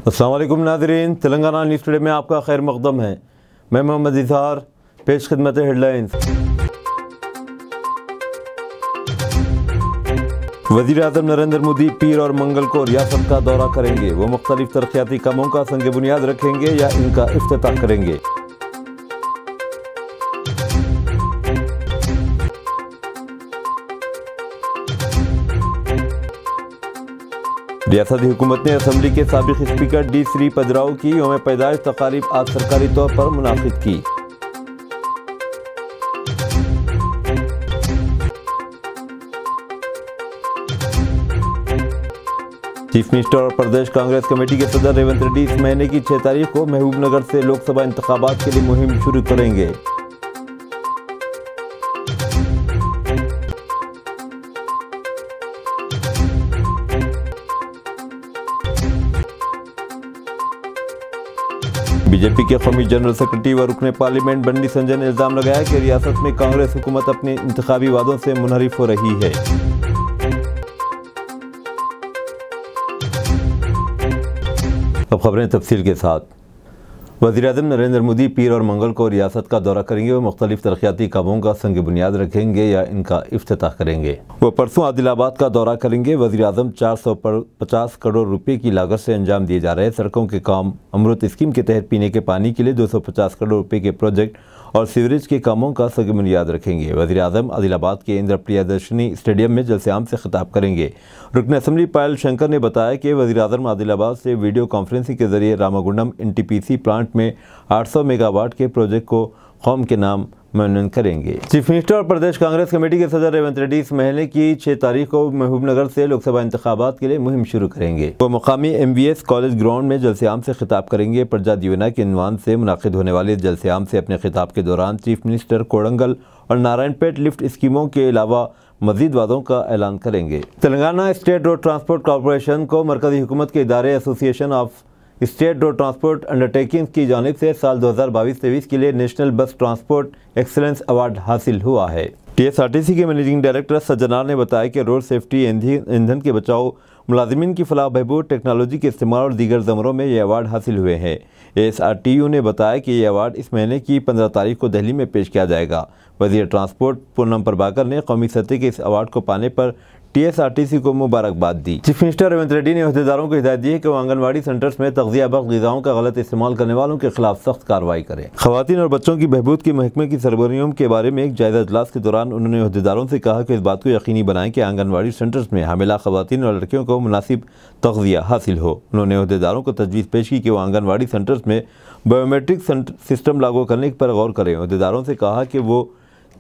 अस्सलाम वालेकुम नाज़रीन, तेलंगाना न्यूज़ टुडे में आपका खैर मक़दम है। मैं मोहम्मद इज़हार, पेश खिदमत हेडलाइंस। वज़ीर-ए-आज़म नरेंद्र मोदी पीर और मंगल को रियासत का दौरा करेंगे। वो मुख्तलिफ तरक्याती कामों का संग बुनियाद रखेंगे या इनका इफ्तिताह करेंगे। रियासती हुकूमत ने असम्बली के साबिक स्पीकर डी श्री पदराऊ की यौम पैदाइश तकारीब आज सरकारी तौर पर मुनाकिद की। चीफ मिनिस्टर और प्रदेश कांग्रेस कमेटी के सदर रेवंत रेड्डी इस महीने की 6 तारीख को महबूबनगर से लोकसभा इंतखाबात के लिए मुहिम शुरू करेंगे। बीजेपी के कौमी जनरल सेक्रेटरी व रुकने पार्लियामेंट बंडी संजय ने इल्जाम लगाया कि रियासत में कांग्रेस हुकूमत अपने इंतखाबी वादों से मुनहरिफ हो रही है। अब खबरें तफसील के साथ। वज़ीर-ए-आज़म नरेंद्र मोदी पीर और मंगल को रियासत का दौरा करेंगे। वो मुख्तलिफ तरक्याती कामों का संग बुनियाद रखेंगे या इनका इफ्तिताह करेंगे। वो परसों आदिलाबाद का दौरा करेंगे। वज़ीर-ए-आज़म 450 करोड़ रुपए की लागत से अंजाम दिए जा रहे सड़कों के काम, अमृत स्कीम के तहत पीने के पानी के लिए 250 करोड़ रुपए के प्रोजेक्ट और सीवरेज के कामों का संग बुनियाद रखेंगे। वज़ीर-ए-आज़म आदिलाबाद के इंदिरा प्रियदर्शनी स्टेडियम में जलसे-आम से खिताब करेंगे। रुकन असम्बली पायल शंकर ने बताया कि वज़ीर-ए-आज़म आदिलाबाद से वीडियो कॉन्फ्रेंसिंग के जरिए रामागुंडम NTPC प्लांट में 800 मेगावाट के प्रोजेक्ट को कौम के नाम मनन करेंगे। चीफ मिनिस्टर और प्रदेश कांग्रेस कमेटी के सदर रेवंत रेड्डी इस महीने की 6 तारीख को महबूबनगर से लोकसभा इंतखाबात के लिए मुहिम शुरू करेंगे। वो मुकामी MVS कॉलेज ग्राउंड में जलसे-आम से खिताब करेंगे। प्रजा दीवना के इन्वान से मुनाकिद होने वाले जलसे-आम से अपने खिताब के दौरान चीफ मिनिस्टर कोडंगल और नारायणपेट लिफ्ट स्कीमों के अलावा मजीद वादों का ऐलान करेंगे। Telangana state road transport corporation को मरकजी हुकूमत के इदारे association of state road transport undertaking की जानिब से साल 2022-23 के लिए नेशनल बस ट्रांसपोर्ट एक्सीलेंस अवार्ड हासिल हुआ है। TSRTC के मैनेजिंग डायरेक्टर सज्जनार ने बताया कि रोड सेफ्टी, ईंधन के बचाव, मुलाजिमीन की फलाह बहबूद, टेक्नोलॉजी के इस्तेमाल और दीगर ज़मरों में ये अवार्ड हासिल हुए हैं। ASRTU ने बताया कि ये अवार्ड इस महीने की 15 तारीख को दिल्ली में पेश किया जाएगा। वज़ीर ट्रांसपोर्ट पूनम प्रभाकर ने कौमी सतह के इस अवार्ड को पाने पर TSRTC को मुबारकबाद दी। चीफ मिनिस्टर रेवंत रेड्डी ने अहदेदारों को हिदायत दी है कि वो आंगनबाड़ी सेंटर्स में तग़ज़िया बख्श ग़िज़ाओं का गलत इस्तेमाल करने वालों के खिलाफ सख्त कार्रवाई करें। ख़वातीन और बच्चों की बहबूद के महकमे की सरबराहियों के बारे में एक जायज़ा इजलास के दौरान उन्होंने अहदेदारों से कहा कि इस बात को यकीनी बनाएं कि आंगनबाड़ी सेंटर्स में हामिला ख़वातीन और लड़कियों को मुनासिब तग़ज़िया हासिल हो। उन्होंने अहदेदारों को तजवीज़ पेश की कि वो आंगनबाड़ी सेंटर्स में बायोमेट्रिक सिस्टम लागू करने पर गौर करें। अहदेदारों से कहा कि वो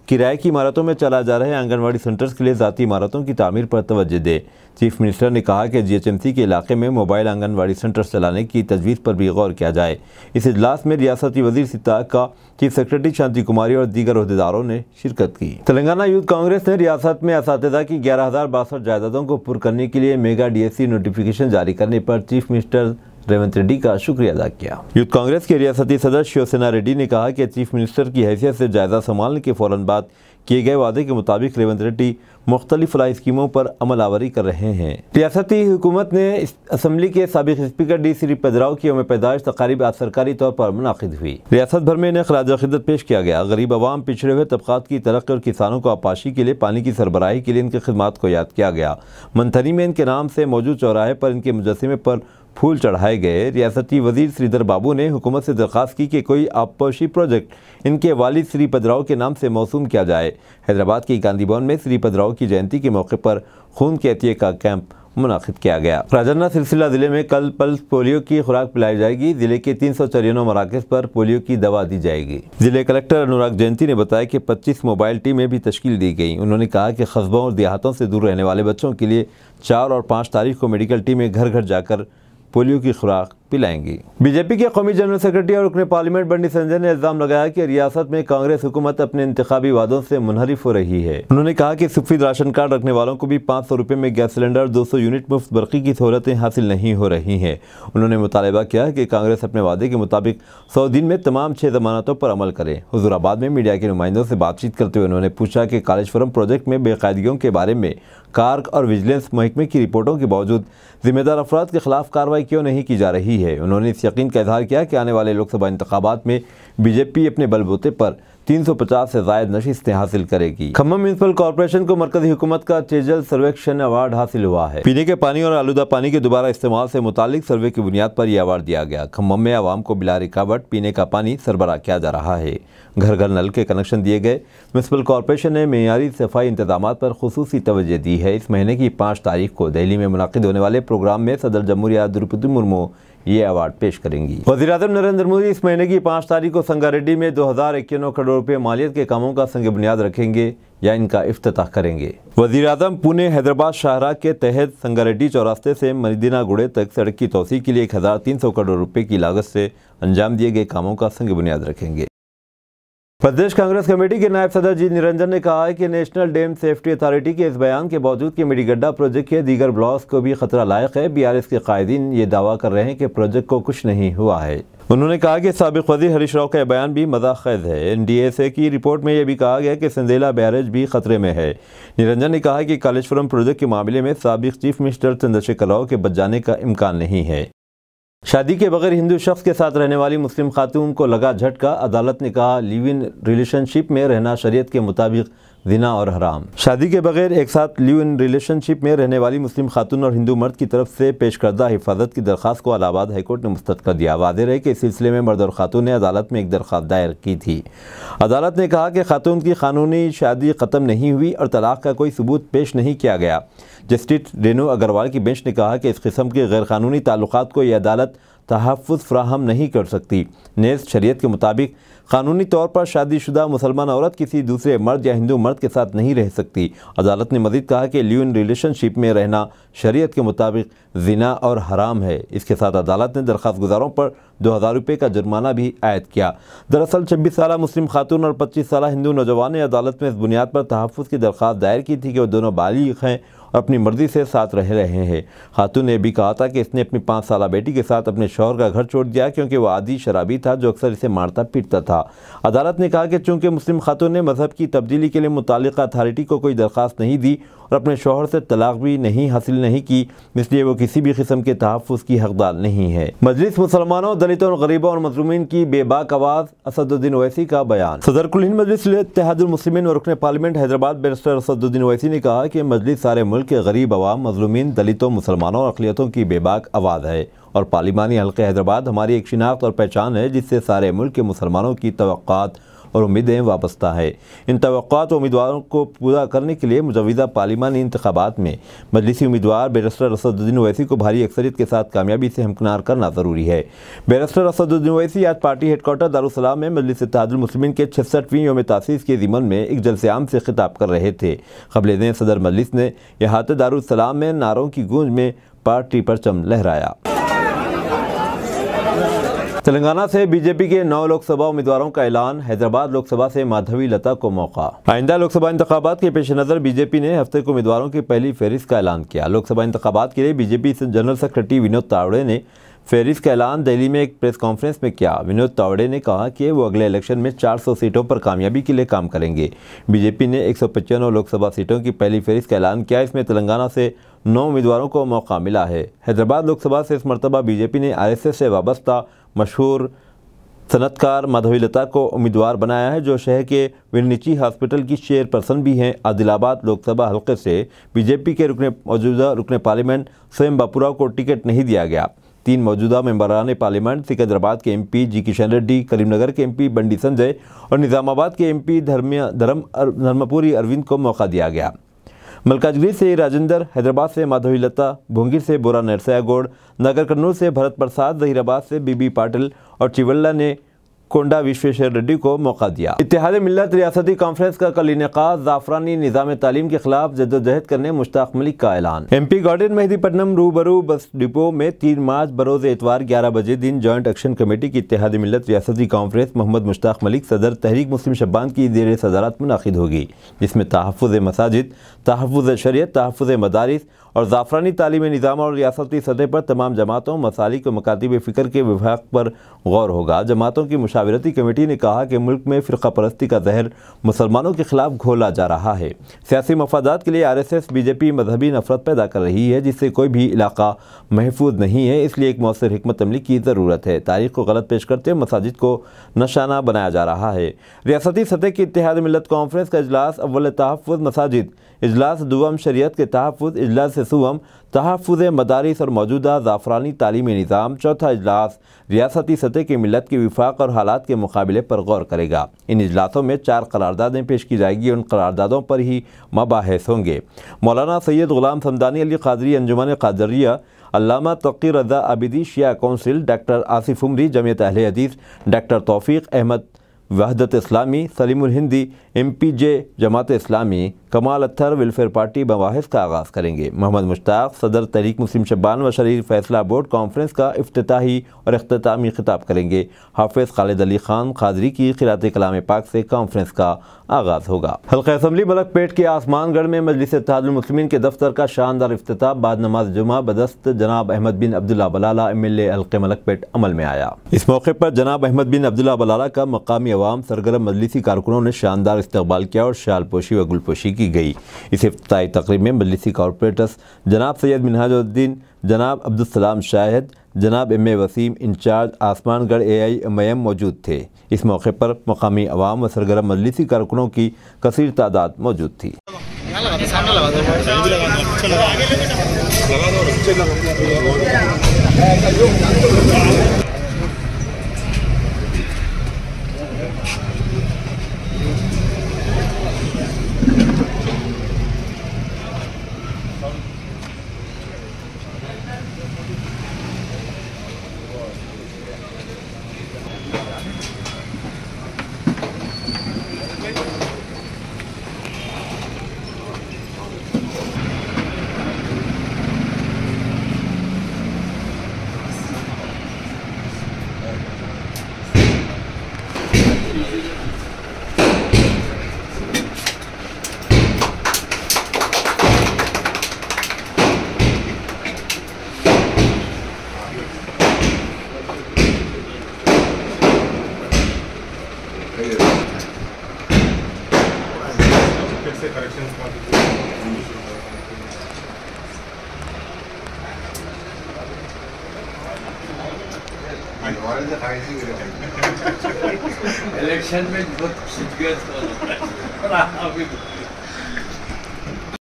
किराए की इमारतों में चला जा रहे आंगनबाड़ी सेंटर्स के लिए ज़ाती इमारतों की तामीर पर तवज्जो दे। चीफ मिनिस्टर ने कहा कि GHMC के इलाके में मोबाइल आंगनबाड़ी सेंटर्स चलाने की तजवीज़ पर भी गौर किया जाए। इस इजलास में रियासती वज़ीर सिताक का चीफ सेक्रेटरी शांति कुमारी और दीगर अहदेदारों ने शिरकत की। तेलंगाना यूथ कांग्रेस ने रियासत में असातिज़ा की 11,062 जायदादों को पुर करने के लिए मेगा DSC नोटिफिकेशन जारी करने पर चीफ मिनिस्टर रेवंत रेड्डी का शुक्रिया अदा किया। यूथ कांग्रेस के रियासती सदर शिवसेना रेड्डी ने कहा कि चीफ मिनिस्टर की हैसियत से जायजा संभालने के फ़ौरन बाद किए गए वादे के मुताबिक रेवंत रेड्डी मुख्तलिफ फलाही स्कीमों पर अमल आवरी कर रहे हैं। रियासती हुकूमत ने असम्बली के साबिक स्पीकर डी श्री पदराऊ की यौम पैदाइश तकारीब आज सरकारी तौर पर मुनाकिद हुई। रियासत भर में इन्हें खराज अक़ीदत पेश किया गया। गरीब आवाम, पिछड़े हुए तबक़ात की तरक्की और किसानों को आपाशी के लिए पानी की सरबराही के लिए इनकी खिदमत को याद किया गया। मंथनी में इनके नाम से मौजूद चौराहे पर इनके मुजस्समे पर फूल चढ़ाए गए। रियासती वज़ीर श्रीधर बाबू ने हुकूमत से दरख्वास्त की कि कोई आबपोशी प्रोजेक्ट इनके वालिद श्री पदराऊ के नाम से मौसूम किया जाए। हैदराबाद के गांधी भवन में श्री पदराऊ की जयंती के मौके पर खून के अतिये का कैंप मुनाकिद किया गया। राजन्ना सिलसिला ज़िले में कल पल्स पोलियो की खुराक पिलाई जाएगी। ज़िले के 394 मराकज़ पर पोलियो की दवा दी जाएगी। ज़िले कलेक्टर अनुराग जयंती ने बताया कि 25 मोबाइल टीमें भी तश्कील दी गई। उन्होंने कहा कि कस्बों और देहातों से दूर रहने वाले बच्चों के लिए 4 और 5 तारीख को मेडिकल टीमें घर घर जाकर पोलियो की खुराक पिलाएंगी। बीजेपी के कौमी जनरल सेक्रेटरी और रुकने पार्लियामेंट बंडी संजय ने इल्जाम लगाया कि रियासत में कांग्रेस हुकूमत अपने इंतखाबी वादों से मुनहरिफ हो रही है। उन्होंने कहा कि सफेद राशन कार्ड रखने वालों को भी 500 रुपये में गैस सिलेंडर, 200 यूनिट मुफ्त बरक़ी की सहूलतें हासिल नहीं हो रही हैं। उन्होंने मुतालबा किया कि कांग्रेस अपने वादे के मुताबिक 100 दिन में तमाम 6 जमानतों पर अमल करे। हुजूराबाद में मीडिया के नुमाइंदों से बातचीत करते हुए उन्होंने पूछा कि कालेश्वरम प्रोजेक्ट में बेकायदगियों के बारे में कार्क और विजिलेंस महकमे की रिपोर्टों के बावजूद जिम्मेदार अफराद के खिलाफ कार्रवाई क्यों नहीं की जा रही है। है। उन्होंने इस यकीन का इजहार किया कि आने वाले लोकसभा इंतखाबात में बीजेपी अपने बलबूते पर 350 से ज़ायद नशिस्तें हासिल करेगी। खम्मम म्यूनिसिपल कॉर्पोरेशन को मरकजी हुकूमत का चेजल सर्वेक्षण अवार्ड हासिल हुआ है। पीने के पानी और आलूदा पानी के दोबारा इस्तेमाल से मुतालिक सर्वे की बुनियाद पर यह अवार्ड दिया गया। खम्मम में आवाम को बिला रुकावट पीने का पानी सरबराह किया जा रहा है। घर घर नल के कनेक्शन दिए गए। म्यूनिसिपल कॉर्पोरेशन ने मेयारी सफाई इंतजामात पर खुसूसी तवज्जो दी है। इस महीने की 5 तारीख को दिल्ली में मुनाकिद होने वाले प्रोग्राम में सदर जमहूरिया द्रौपदी मुर्मू ये अवार्ड पेश करेंगी। वज़ीर-ए-आज़म नरेंद्र मोदी इस महीने की 5 तारीख को संगारेड्डी में 2091 करोड़ रुपए मालियत के कामों का संग बुनियाद रखेंगे या इनका इफ्तिताह करेंगे। वज़ीर-ए-आज़म पुणे हैदराबाद शाहराह के तहत संगारेड्डी चौरास्ते से मदीनागुड़े तक सड़क की तोसी के लिए 1300 करोड़ रुपए की लागत से अंजाम दिए गए कामों का संग बुनियाद रखेंगे। प्रदेश कांग्रेस कमेटी के नायब सदर जी निरंजन ने कहा है कि नेशनल डैम सेफ्टी अथॉरिटी के इस बयान के बावजूद कि मेडीगड्ढा प्रोजेक्ट के दीगर ब्लॉक्स को भी खतरा लायक है। बीआरएस के कायदीन ये दावा कर रहे हैं कि प्रोजेक्ट को कुछ नहीं हुआ है। उन्होंने कहा कि साबिक वज़ीर हरीश राव का बयान भी मज़ाक़ है। एनडीएसए की रिपोर्ट में यह भी कहा गया कि सिंदेला बैरेज भी खतरे में है। निरंजन ने कहा कि कालेश्वरम प्रोजेक्ट के मामले में साबिक चीफ मिनिस्टर चंद्रशेखर राव के बच जाने का इम्कान नहीं है। शादी के बगैर हिंदू शख्स के साथ रहने वाली मुस्लिम खातून को लगा झटका। अदालत ने कहा लिव इन रिलेशनशिप में रहना शरीयत के मुताबिक ज़िना और हराम। शादी के बगैर एक साथ लिव इन रिलेशनशिप में रहने वाली मुस्लिम खातून और हिंदू मर्द की तरफ से पेश करदा हिफाजत की दरख्वास्त को इलाहाबाद हाईकोर्ट ने मुस्तरद कर दिया। वाज़ेह है कि इस सिलसिले में मर्द और खातून ने अदालत में एक दरख्वास्त दायर की थी। अदालत ने कहा कि खातून की कानूनी शादी ख़त्म नहीं हुई और तलाक का कोई सबूत पेश नहीं किया गया। जस्टिस रेनू अग्रवाल की बेंच ने कहा कि इस किस्म के गैर कानूनी ताल्लुकात को यह अदालत तहफ़्फ़ुज़ फ्राहम नहीं कर सकती। नेज़ शरीयत के मुताबिक कानूनी तौर पर शादीशुदा मुसलमान औरत किसी दूसरे मर्द या हिंदू मर्द के साथ नहीं रह सकती। अदालत ने मज़ीद कहा कि लिव इन रिलेशनशिप में रहना शरीयत के मुताबिक ज़िना और हराम है। इसके साथ अदालत ने दरख्वास्त गुजारों पर 2000 रुपये का जुर्माना भी आयद किया। दरअसल 26 साला मुस्लिम खातून और 25 साला हिंदू नौजवान ने अदालत में इस बुनियाद पर तहफ़्फ़ुज़ की दरख्वास्त दायर की थी कि वो दोनों बालिग़ हैं और अपनी मर्ज़ी से साथ रह रहे हैं। खातून ने भी कहा था कि इसने अपनी 5 साला बेटी के साथ अपने शौहर का घर छोड़ दिया क्योंकि वह आदी शराबी था जो अक्सर इसे मारता पीटता था। अदालत ने कहा कि चूँकि मुस्लिम खातून ने मज़हब की तब्दीली के लिए मुताल्लिक़ा अथॉरिटी को कोई दरख्वास्त नहीं दी और अपने शौहर से तलाक भी हासिल नहीं की, इसलिए वो किसी भी किस्म के तहफ़्फ़ुज़ की हकदार नहीं है। मजलिस मुसलमानों, दलितों और गरीबों और मज़लूमीन की बेबाक आवाज़। असदुद्दीन ओवैसी का बयान। सदर कुल हिंद मजलिस इत्तेहादुल मुस्लिमीन व रुकन पार्लियामेंट हैदराबाद बैरिस्टर असदुद्दीन ओवैसी ने कहा कि मजलिस सारे मुल्क के गरीब अवाम, मज़लूमीन, दलितों, मुसलमानों और अक़लियतों की बेबाक आवाज़ है और पार्लिमानी हल्के हैदराबाद हमारी एक शिनाख्त और पहचान है जिससे सारे मुल्क के मुसलमानों की तवक्कुआत और उम्मीदें वाबस्ता है। इन तवक्कुआत और उम्मीदवारों को पूरा करने के लिए मुजव्वदा पार्लिमानी इंतखाबात में मजलिसी उम्मीदवार बैरिस्टर असदुद्दीन ओवैसी को भारी अक्सरियत के साथ कामयाबी से हमकिनार करना ज़रूरी है। बैरिस्टर असदुद्दीन ओवैसी आज पार्टी हेडक्वार्टर दारुस्सलाम में मजलिस इत्तेहादुल मुस्लिमीन के 66वीं यौम तासीस के ज़िमन में एक जलसे आम से खिताब कर रहे थे। क़ब्ल सदर मजलिस ने इहाते दारुस्सलाम में नारों की गूंज में पार्टी परचम लहराया। तेलंगाना से बीजेपी के 9 लोकसभा उम्मीदवारों का ऐलान। हैदराबाद लोकसभा से माधवी लता को मौका। आइंदा लोकसभा इंतखाबात के पेश नज़र बीजेपी ने हफ्ते को उम्मीदवारों की पहली फहरिस्त का ऐलान किया। लोकसभा इंतखाबात के लिए BJP general secretary Vinod Tawde ने फहरिस्त का ऐलान दिल्ली में एक प्रेस कॉन्फ्रेंस में किया। विनोद तावड़े ने कहा कि वो अगले इलेक्शन में 400 सीटों पर कामयाबी के लिए काम करेंगे। बीजेपी ने 195 लोकसभा सीटों की पहली फहरिस्त का ऐलान किया। इसमें तेलंगाना से 9 उम्मीदवारों को मौका मिला है। हैदराबाद लोकसभा से इस मरतबा बीजेपी ने आरएसएस से वाबस्ता मशहूर सनतकार माधवी लता को उम्मीदवार बनाया है जो शहर के विरनिची हॉस्पिटल की चेयरपर्सन भी हैं। आदिलाबाद लोकसभा हल्के से बीजेपी के मौजूदा रुकन पार्लियामेंट स्वयं बापूराव को टिकट नहीं दिया गया। 3 मौजूदा मेंबरान पार्लियामेंट सिकंदराबाद के एमपी जी किशन रेड्डी, करीमनगर के एमपी बंडी संजय और निज़ामाबाद के एमपी धर्मपुरी अरविंद को मौका दिया गया। मलकाजगिरी से राजेंद्र, हैदराबाद से माधवी लता, भोंगिर से बोरा नरसया गौड़, नगर कन्नूर से भरत प्रसाद, जहीराबाद से बीबी पाटिल और चिवल्ला ने कोंडा विश्वेश्वर रेड्डी को मौका दिया। इत्तेहाद मिल्लत रियासती कॉन्फ्रेंस का कल इनेकाद। ज़ाफ़रानी निज़ाम तालीम के खिलाफ जद्दोजहद करने मुश्ताक मलिक का ऐलान। एमपी गार्डन मेहदीपट्टनम रूबरू बस डिपो में 3 मार्च बरोज़ एतवार 11 बजे दिन जॉइंट एक्शन कमेटी की इत्तेहाद मिल्लत रियासती कॉन्फ्रेंस मोहम्मद मुश्ताक मलिक सदर तहरीक मुस्लिम शब्बान की ज़ेर सदारत मुनाकिद होगी, जिसमें तहफ़्फ़ुज़ मसाजिद, तहफ़्फ़ुज़ शरीयत, तहफ़्फ़ुज़ मदारिस और ज़ाफ़रानी तालीमी निज़ाम और रियासती सतह पर तमाम जमातों, मसालिक व मकातिब फ़िक्र के विभाग पर गौर होगा। जमातों की मुशावरती कमेटी ने कहा कि मुल्क में फ़िरका परस्ती का जहर मुसलमानों के खिलाफ घोला जा रहा है। सियासी मफादात के लिए RSS BJP मजहबी नफरत पैदा कर रही है, जिससे कोई भी इलाका महफूज नहीं है। इसलिए एक मौसर हिकमत अमली की ज़रूरत है। तारीख को गलत पेश करते हुए मसाजिद को निशाना बनाया जा रहा है। रियासती सतह की इत्तेहाद मिल्लत कॉन्फ्रेंस का इजलास अव्वल तहफ़्फ़ुज़ मसाजिद, इजलास दुवम शरीयत के तहफ़्फ़ुज़, इजलास सुवम तहफ़्फ़ुज़ मदारिस और मौजूदा ज़ाफ़रानी तालीमी निज़ाम, चौथा इजलास रियासती सतह की मिल्लत के विफाक और हालात के मुकाबले पर गौर करेगा। इन इजलासों में 4 करारदादें पेश की जाएगी। उन करारदादों पर ही मबाहिस होंगे। मौलाना सैयद ग़ुलाम समदानी अली क़ादरी अंजुमन क़ादरिया, अल्लामा तक़ी रज़ा आबिदी शिया कौंसिल, डॉक्टर आसिफ उमरी जमीयत अहले हदीस, डॉक्टर तौफ़ीक़ अहमद वहदत इस्लामी, सलीमुल हिंदी MPJ जमात इस्लामी, कमाल अत्तर वेलफेयर पार्टी मबाहिस का आगाज़ करेंगे। मोहम्मद मुश्ताक सदर तहरीक मुस्लिम शब्बान व शरीर फैसला बोर्ड कॉन्फ्रेंस का इफ्तिताही और इख्तितामी खिताब करेंगे। हाफिज़ खालिद अली खान क़ादरी की क़िरात कलाम पाक से कॉन्फ्रेंस का आगाज़ होगा। हल्का असम्बली मलकपेट के आसमानगढ़ में मजलिस इत्तेहादुल मुस्लिमीन के दफ्तर का शानदार इफ्तिताह बाद नमाज जुमा बदस्त जनाब अहमद बिन अब्दुल्ला बलाला MLA हल्के मलकपेट अमल में आया। इस मौके पर जनाब अहमद बिन अब्दुल्ला बलाला का मकामी अवाम सरगर्म मजलिसी कारकुनों ने शानदार इस्तकबाल किया और शाल पोशी व गुलपोशी की गई। इस इफ्तिताई तकरीब में मजलिसी कॉरपोरेटर्स जनाब सैयद मिनहाजुद्दीन, जनाब अब्दुलसलाम शाहिद, जनाब MA वसीम इंचार्ज आसमानगढ़ AIMIM मौजूद थे। इस मौके पर मकामी अवाम व सरगर्म मजलिसी कारकुनों की कसीर तादाद मौजूद थी।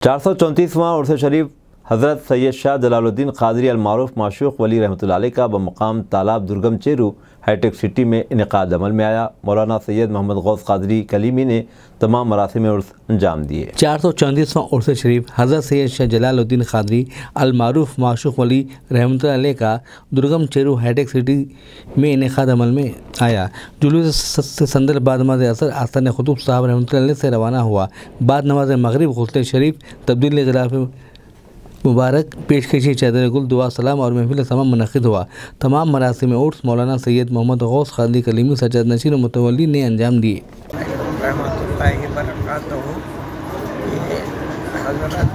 434वां उर्स शरीफ हज़रत सैयद शाह जलालुद्दीन क़ादरी अलमारूफ माशूक़ वली रहमतुल्लाह अलैह का बमक़ाम तालाब दुर्गम चेरू हाईटेक सिटी में इनेक़ाद अमल में आया। मौलाना सैयद मोहम्मद गौस क़ादरी कलीमी ने तमाम मरासिम उर्स अंजाम दिए। 434वां उर्स शरीफ हज़रत सैयद शाह जलालुद्दीन क़ादरी अलमारूफ माशूक़ वली रहमतुल्लाह अलैह का दुर्गम चेरू हाईटेक सिटी में इनेक़ाद अमल में आया। जुलूस से संदल बाद नमाज़ असर आस्तान ख़ुतूब साहब रहमतुल्लाह अलैह से रवाना हुआ। बाद नमाज़ मगरिब गुस्ल शरीफ तब्दील ग़िलाफ़ मुबारक पेशकशी चादर गुल दुआ सलाम और महफिल तमाम मुनक़िद हुआ। तमाम मरासिम में उर्स मौलाना सैयद मोहम्मद गौस क़ादरी कलीमी सज्जाद नशीर मुतवल्ली ने अंजाम दिए। हज़रत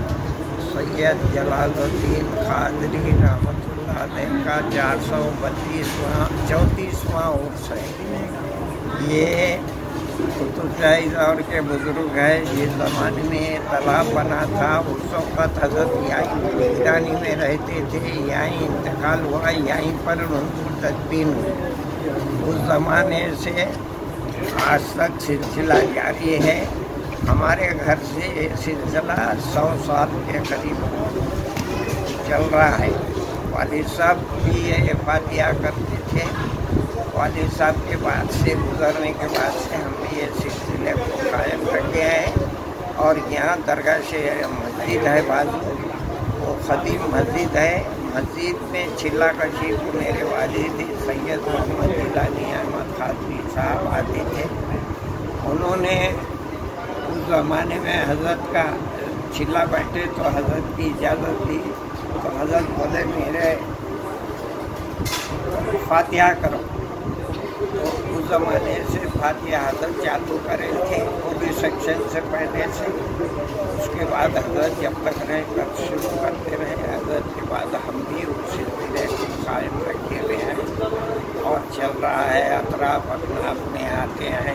सैयद जलालुद्दीन क़ादरी रहमतुल्लाह अलैह का 434वां उर्स है। ये कुतुबशाही दौर के बुज़ुर्ग है। जिस ज़माने में तालाब बना था उस वक़्त हज़रत यहीं ईरानी में रहते थे, यहीं इंतकाल हुआ, यहीं पर उनकी तदफीन हुई। उस ज़माने से आज तक सिलसिला जारी है। हमारे घर से ये सिलसिला 100 साल के करीब चल रहा है। वालिद साहब भी ये फातिहा करते थे। वालिद साहब के बाद से गुजरने के बाद से हम ये सिलसिले को कायम रखे हैं। और यहाँ दरगाह से मस्जिद है बाजू, वो ख़दीम मस्जिद है। मस्जिद में चिल्ला कशी को मेरे वालिद सैयद मोहम्मद जिलानी अहमद क़ादरी साहब आते थे। उन्होंने उस ज़माने में हज़रत का चिल्ला बैठे तो हज़रत की इजाज़त दी तो हज़रत बोले मेरे फातिहा करो। तो उस ज़माने से फातिहा हज़रत चालू करे थे, वो भी सेक्शन से पहले से। उसके बाद हज़रत जब तक रहे तब शुरू करते रहे। हज़रत के बाद हम भी उस सिलसिले को कायम रखे हुए हैं और चल रहा है, अतराफ अपना अपने आते हैं।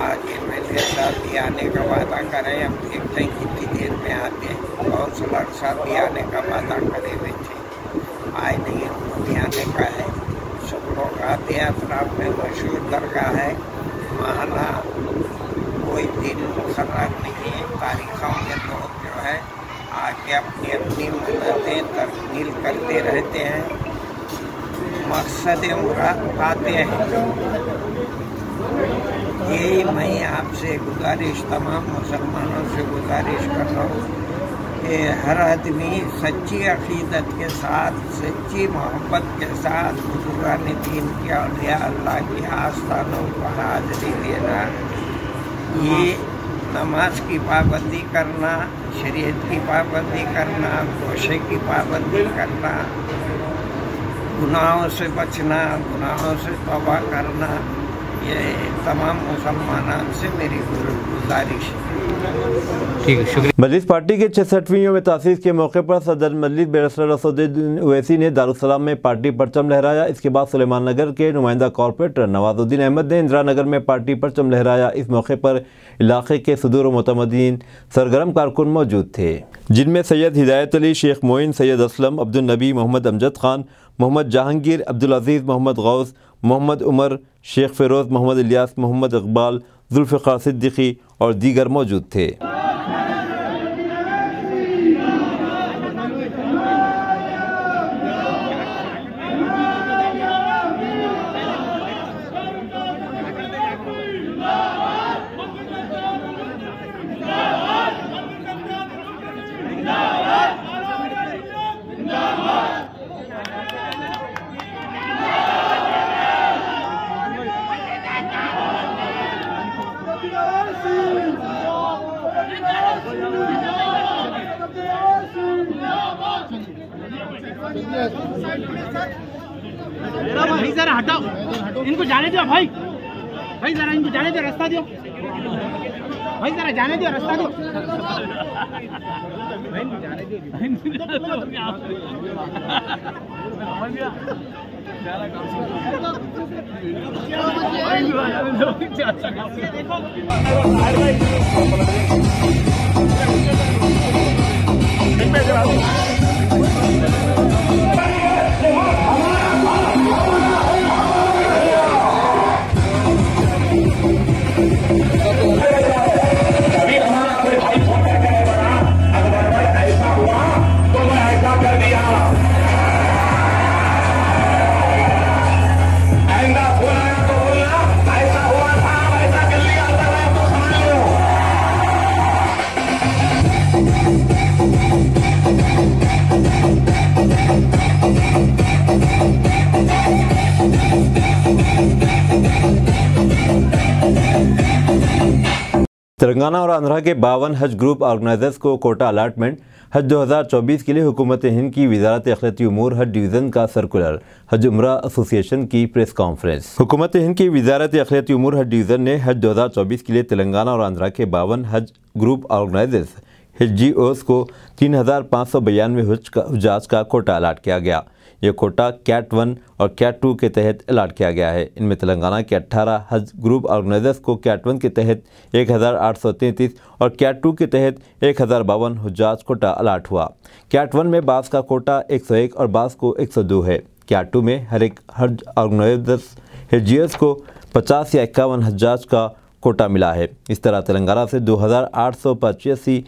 आज MLA साहब भी आने का वादा करे, अब देखते हैं कितनी देर में आते हैं। काउंसलर साहब भी आने का वादा करे हुए थे, आए नहीं, उनको भी आने का है। सब लोग आते हैं। अतराफ में मशहूर दरगाह है, माना कोई दिन मुकर्रर नहीं है, तारीखों में लोग जो है आके अपनी अपनी मन्नतें तकमील करते रहते हैं, मकसद मुराद पाते हैं। यही मैं आपसे गुजारिश, तमाम मुसलमानों से गुजारिश कर रहा हूँ कि हर आदमी सच्ची अक़ीदत के साथ, सच्ची मोहब्बत के साथ बुज़ुर्गान दीन के औलिया अल्लाह के आस्थानों पर हाज़िरी देना, ये नमाज की पाबंदी करना, शरीयत की पाबंदी करना, गोशे की पाबंदी करना, गुनाहों से बचना, गुनाहों से तौबा करना, ये तमाम मुसलमानों से मेरी गुजारिश है। ठीक है, शुक्रिया। मजलिस पार्टी के 66वीं यौम तासीस के मौके पर सदर मजलिस बैरिस्टर असदुद्दीन ओवैसी ने दारुस्सलाम में पार्टी परचम लहराया। इसके बाद सुलेमान नगर के नुमाइंदा कॉरपोरेटर नवाजुद्दीन अहमद ने इंदिरा नगर में पार्टी परचम लहराया। इस मौके पर इलाके के सदूर व मुतमदीन सरगर्म कारकुन मौजूद थे, जिनमें सैयद हिदायत अली, शेख मोइन, सैयद असलम, अब्दुल नबी, मोहम्मद अमजद खान, मोहम्मद जहांगीर, अब्दुल अजीज़, मोहम्मद गौस, मोहम्मद उमर, शेख फ़िरोज़, मोहम्मद इलियास, मोहम्मद इकबाल, जुल्फ़िकार सिद्दीकी और दीगर मौजूद थे। भाई जरा हटाओ, इनको जाने दो भाई, भाई जरा इनको जाने दो, रास्ता दो भाई, जरा जाने दो, रास्ता दो भाई, जाने तेलंगाना और आंध्रा के 52 हज ग्रुप ऑर्गेनाइजर्स को कोटा अलाटमेंट। हज 2024 के लिए हुकूमत हिंद की वजारत अखिलती उमूर हज डिवीज़न का सर्कुलर। हज उम्रा एसोसिएशन की प्रेस कॉन्फ्रेंस। हुकूमत हिंद की वजारत अखिलती उमूर हज डिवीज़न ने हज 2024 के लिए तेलंगाना और आंध्रा के 52 हज ग्रुप ऑर्गेनाइजर्स HGOs को 3592 हुज्जाज का कोटा अलाट किया गया। यह कोटा कैट 1 और कैट 2 के तहत अलाट किया गया है। इनमें तेलंगाना के 18 हज ग्रुप ऑर्गेनाइजर्स को कैट 1 के तहत 1833 और कैट 2 के तहत 1052 हुज्जाज कोटा अलाट हुआ। कैट 1 में बास का कोटा 101 और बास को 102 है। कैट 2 में हर एक हज ऑर्गेनाइजर्स HGOs को 50 या 51 हुज्जाज का कोटा मिला है। इस तरह तेलंगाना से 2885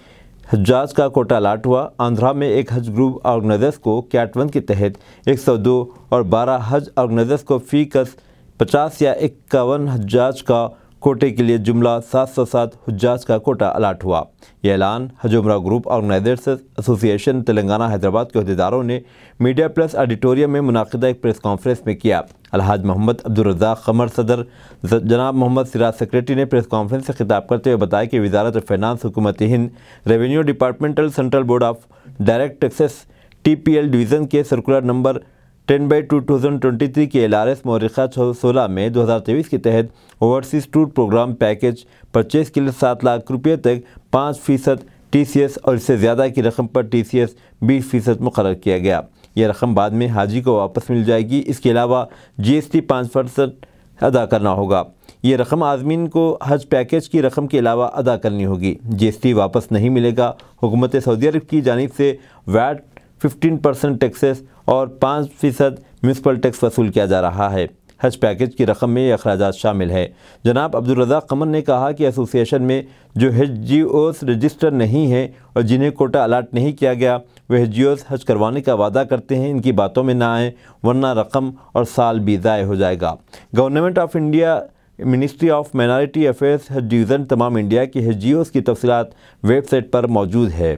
हज्जाज का कोटा अलाट हुआ। आंध्रा में एक हज ग्रुप ऑर्गेनाइजर्स को कैट 1 के तहत 102 और 12 हज ऑर्गेनाइजर्स को फीकस 50 या 51 हज्जाज का कोटे के लिए जुमला 707 हुज्जाज का कोटा अलाट हुआ। यह ऐलान हज उम्रा group organisers association Telangana Hyderabad के अहदेदारों ने मीडिया प्लस ऑडिटोरियम में मुनाकिदा एक प्रेस कॉन्फ्रेंस में किया। अलहाज मोहम्मद अब्दुल रज़ाक क़मर सदर, जनाब मोहम्मद सिराज सेक्रेटरी ने प्रेस कॉन्फ्रेंस से खिताब करते हुए बताया कि वजारत फाइनेंस, हुकूमत Hind, revenue departmental, central board of direct taxes TPL division के सर्कुलर नंबर 10/2023 के LRS मौरिखा 16 में 2023 के तहत overseas tour programme package purchase के लिए 7 लाख रुपये तक 5% TCS और इससे ज़्यादा की रकम पर TCS 20% मुकर्रर किया गया। यह रकम बाद में हाजी को वापस मिल जाएगी। इसके अलावा GST 5% अदा करना होगा। ये रकम आज़मीन को हज पैकेज की रकम के अलावा अदा करनी होगी। GST वापस नहीं मिलेगा। हुकूमत सऊदी अरब की जानिब से वैट 15% टैक्सेस और 5% म्यूनसिपल टैक्स वसूल किया जा रहा है। हज पैकेज की रकम में ये अखराजात शामिल है। जनाब अब्दुल रज़ाक कमर ने कहा कि एसोसिएशन में जो HGOs रजिस्टर नहीं हैं और जिन्हें कोटा अलाट नहीं किया गया वे HGOs हज करवाने का वादा करते हैं। इनकी बातों में ना आए वरना रकम और साल भी ज़ाय हो जाएगा। Government of India ministry of minority affairs हज डिवीज़न तमाम इंडिया की HGOs की तफसीलात वेबसाइट पर मौजूद है।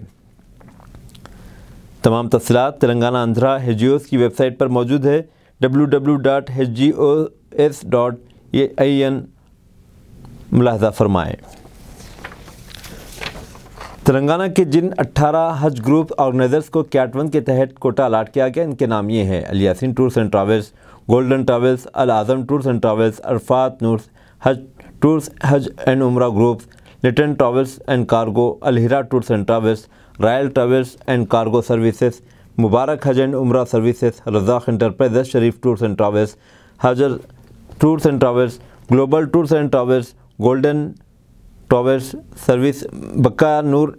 तमाम तफसीलात तेलंगाना आंध्रा HGOs की वेबसाइट पर मौजूद है www.hgos.in मुलाहजा फरमाएँ। तेलंगाना के जिन 18 हज ग्रुप ऑर्गेनाइजर्स को कैट 1 के तहत कोटा अलाट किया गया इनके नाम ये हैं: Al Yaseen tours and travels, golden travels, Al Azam tours and travels, Arafat Noors Hajj tours Hajj and Umrah groups, Liton travels and cargo, Al Hira tours and travels, royal travels and cargo services, Mubarak Hajj and Umrah services, Razzaq enterprises, Sharif tours and travels, Hajar tours and travels, global tours and travels, golden travels service, Bakka Noor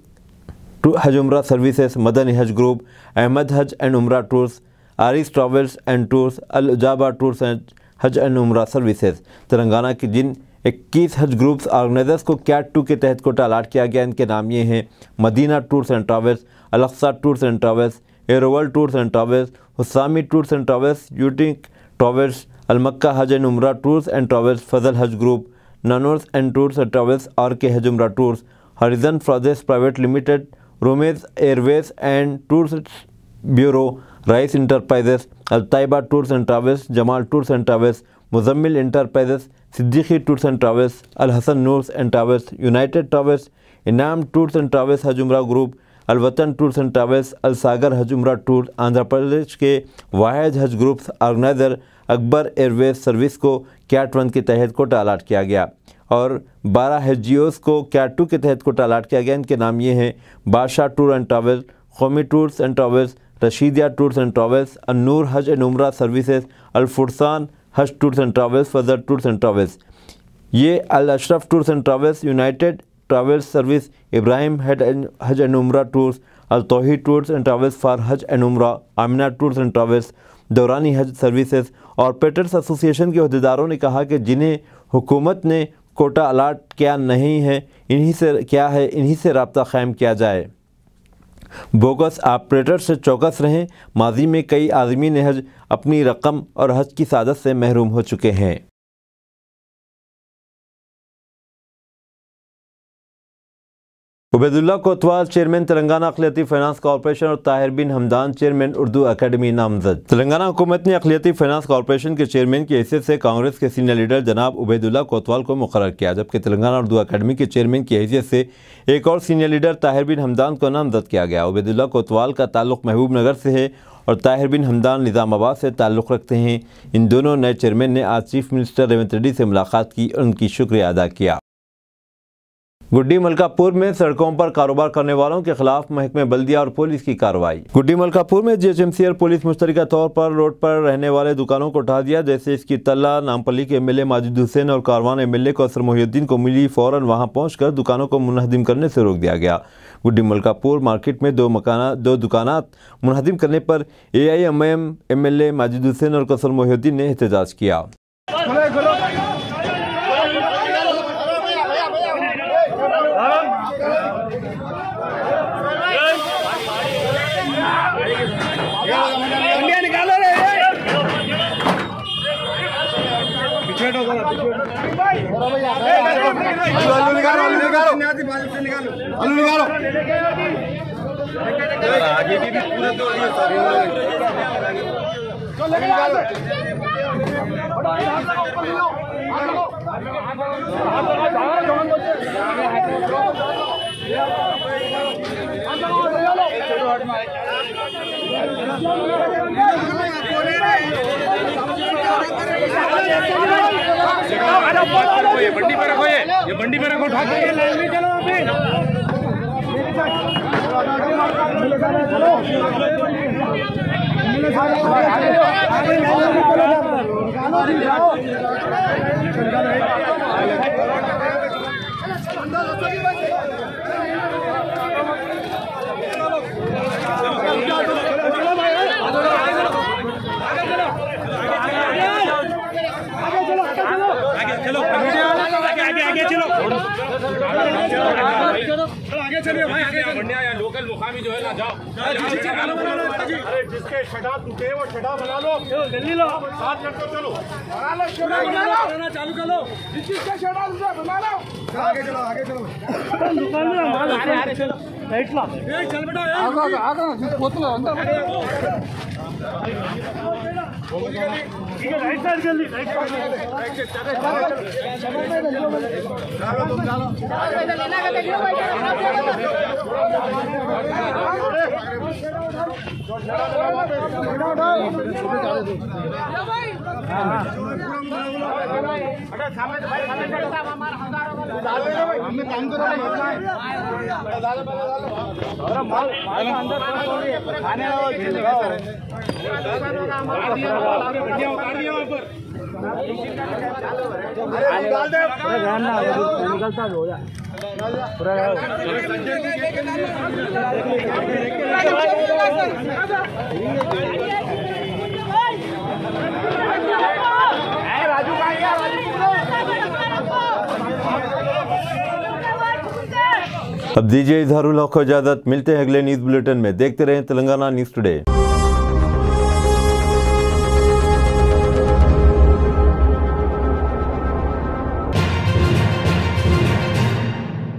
हज उमरा services, Madani हज group, Ahmad Hajj and Umrah tours, Aris travels and tours, Al Ujaba tours and Hajj and Umrah services. Telangana के जिन 21 हज groups organisers को cat 2 के तहत Kota allot किया गया इनके नाम ये हैं: Madina tours and travels, Al Aqsa tours and travels, Erowal tours and travels, Husami tours and travels, Yutik travels, Al Makkah Hajj and Umrah tours and travels, Fazal Hajj group, Nanors and tours and travels, RK Hajj Umrah tours, Harijan projects private limited, Romej airways and tours bureau, Rais enterprises, Al Taiba tours and travels, Jamal tours and travels, Muzammil enterprises, Siddiqui tours and travels, Al Hasan Noors and travels, united travels, इनाम tours and travels हज उमरा group, अलवतन tours and travels, अल सागर हज उमरा tour. Andhra Pradesh के वाहिद हज groups organiser Akbar Airways service को cat 1 के तहत कोटा अलाट किया गया और 12 HGOs को कैट 2 के तहत कोटा अलाट किया गया। इनके नाम ये हैं: Badshah tour and travels, Qaumi tours and travels, Rashidiya tours and travels, Annoor Hajj and Umrah services, Al Fursan Hajj tours and travels, Fajar tours and travels. ये Al Ashraf tours and travels, united travels service, Ibrahim Hajj and Umrah tours, Al Tauheed tours and travels for Hajj and Umrah, Amina tours and travels, Durrani Hajj services. और पेटर्स association के अहदेदारों ने कहा कि जिन्हें हुकूमत ने कोटा अलाट किया नहीं है इन्हीं से रब्ता कायम किया जाए। बोगस ऑपरेटर से चौकस रहें। माजी में कई आज़मीन हज अपनी रकम और हज की सादत से महरूम हो चुके हैं। उबैदुल्ला कोतवाल चेयरमैन तेलंगाना अक़लियती फाइनेंस कॉर्पोरेशन और ताहिर बिन हमदान चेयरमैन उर्दू अकेडमी नामजद। तेलंगाना हुकूमत ने अक़लियती फाइनेंस कॉर्पोरेशन के चेयरमैन की हैसियत से कांग्रेस के सीनियर लीडर जनाब उबैदुल्ला कोतवाल को मुक़र्रर किया, जबकि तेलंगाना उर्दू अकेडमी के चेयरमैन की हैसियत से एक और सीनियर लीडर ताहिर बिन हमदान को नामजद किया गया। उबैदुल्ला कोतवाल का ताल्लुक़ महबूब नगर से है और ताहिर बिन हमदान निज़ामाबाद से ताल्लुक़ रखते हैं। इन दोनों नए चेयरमैन ने आज चीफ मिनिस्टर रेवंत रेड्डी से मुलाकात की और उनकी शुक्रिया अदा किया। गुड्डी मलकापुर में सड़कों पर कारोबार करने वालों के खिलाफ महकमे बल्दिया और पुलिस की कार्रवाई। गुड्डी मलकापुर में GHMC और पुलिस मुश्तरका तौर पर रोड पर रहने वाले दुकानों को उठा दिया। जैसे इसकी तल्ला नामपल्ली के MLA माजिद हुसैन और कारवान MLA को असर मोहिउद्दीन को मिली, फ़ौरन वहां पहुंचकर दुकानों को मुनहदिम करने से रोक दिया गया। गुड्डी मलकापुर मार्केट में दो दुकानात मुनहदिम करने पर AIMIM MLA माजिद हुसैन और कसर मोहिउद्दीन ने एहतजाज किया। आगे भी पूरे दो ये बंडी पे रखो, ये बंडी पे रखो, उठा के लाइन में चलो। आगे चलिए भाई, आगे बढ़िया यार, लोकल मुकामी जो है ना, जाओ अरे जिसके शटा टूटे वो शटा बना लो, जल्दी लो, साथ लड़को चलो चालू कर लो, जिसके शटा टूटे बना लो, आगे चलो दुकान में माल आ रहे चलो राइट लो, चल बेटा आगे बोतल अंदर ठीक है, राइट साइड जल्दी, राइट साइड निकलता हो जा राजू अब दीजिए इजहारुल हक को इजाजत। मिलते हैं अगले न्यूज़ बुलेटिन में। देखते रहें तेलंगाना न्यूज़ टुडे।